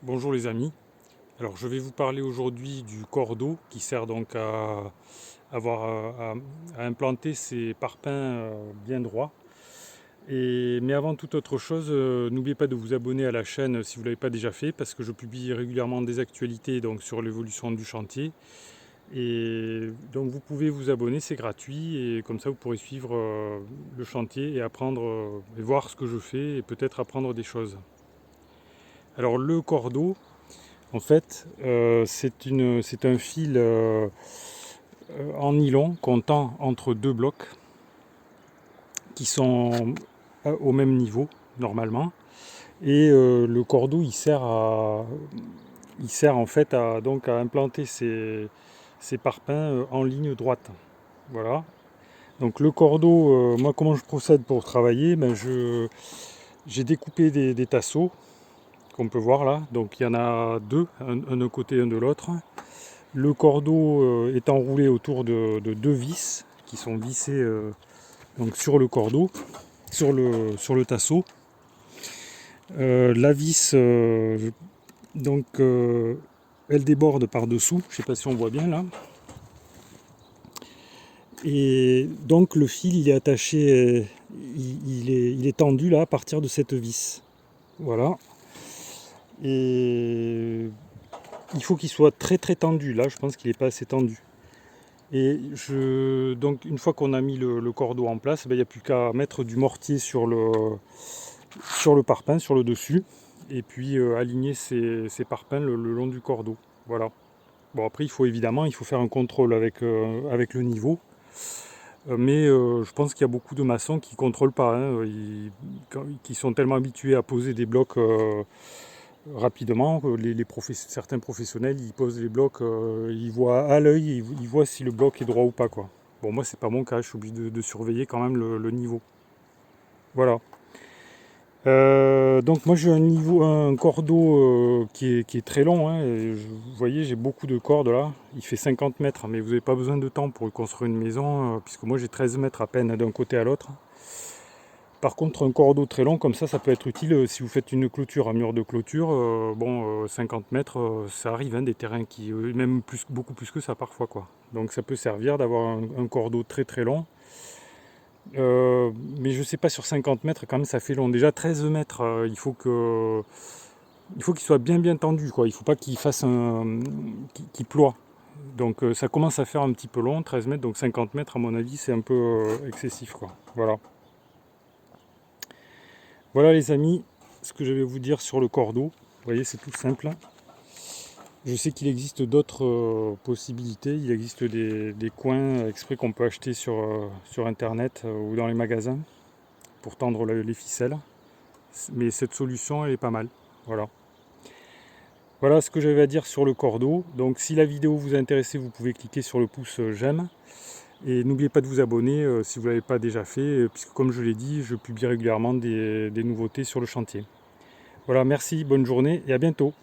Bonjour les amis, alors je vais vous parler aujourd'hui du cordeau qui sert donc à implanter ces parpaings bien droits. Mais avant toute autre chose, n'oubliez pas de vous abonner à la chaîne si vous ne l'avez pas déjà fait parce que je publie régulièrement des actualités donc, sur l'évolution du chantier. Et donc vous pouvez vous abonner, c'est gratuit et comme ça vous pourrez suivre le chantier et apprendre et voir ce que je fais et peut-être apprendre des choses. Alors le cordeau, en fait, c'est un fil en nylon qu'on tend entre deux blocs qui sont au même niveau normalement. Et le cordeau, il sert en fait donc à implanter ces parpaings en ligne droite. Voilà. Donc le cordeau, moi comment je procède pour travailler? J'ai découpé des tasseaux qu'on peut voir là. Donc il y en a deux, un d'un côté, un de l'autre. Le cordeau est enroulé autour de deux vis qui sont vissées donc sur le cordeau, sur le tasseau. La vis, elle déborde par-dessous, je ne sais pas si on voit bien là. Et donc le fil il est attaché, il est tendu là à partir de cette vis. Voilà. Et il faut qu'il soit très très tendu. Là, je pense qu'il n'est pas assez tendu. Donc une fois qu'on a mis le cordeau en place, il n'y a plus qu'à mettre du mortier sur le parpaing, sur le dessus, et puis aligner ces parpaings le long du cordeau. Voilà. Bon après il faut faire un contrôle avec le niveau. Mais je pense qu'il y a beaucoup de maçons qui ne contrôlent pas, hein, qui sont tellement habitués à poser des blocs rapidement. Certains professionnels, ils posent les blocs, ils voient à l'œil, ils voient si le bloc est droit ou pas, quoi. Bon, moi, c'est pas mon cas, je suis obligé de surveiller quand même le niveau. Voilà. Donc moi j'ai un cordeau qui est très long, hein, vous voyez j'ai beaucoup de cordes là, il fait 50 mètres, mais vous n'avez pas besoin de temps pour construire une maison, puisque moi j'ai 13 mètres à peine d'un côté à l'autre. Par contre, un cordeau très long comme ça peut être utile si vous faites une clôture, un mur de clôture. 50 mètres, ça arrive, hein, des terrains qui, même beaucoup plus que ça parfois, quoi. Donc ça peut servir d'avoir un cordeau très très long. Mais je sais pas, sur 50 mètres, quand même, ça fait long. Déjà 13 mètres, il faut qu'il soit bien bien tendu, quoi. Il faut pas qu'il fasse qu'il ploie. Donc ça commence à faire un petit peu long, 13 mètres, donc 50 mètres, à mon avis, c'est un peu excessif, quoi. Voilà. Voilà les amis, ce que je vais vous dire sur le cordeau. Vous voyez, c'est tout simple. Je sais qu'il existe d'autres possibilités. Il existe des coins exprès qu'on peut acheter sur internet ou dans les magasins pour tendre les ficelles. Mais cette solution, elle est pas mal. Voilà. Voilà ce que j'avais à dire sur le cordeau. Donc si la vidéo vous a intéressé, vous pouvez cliquer sur le pouce j'aime. Et n'oubliez pas de vous abonner si vous ne l'avez pas déjà fait, puisque comme je l'ai dit, je publie régulièrement des nouveautés sur le chantier. Voilà, merci, bonne journée et à bientôt.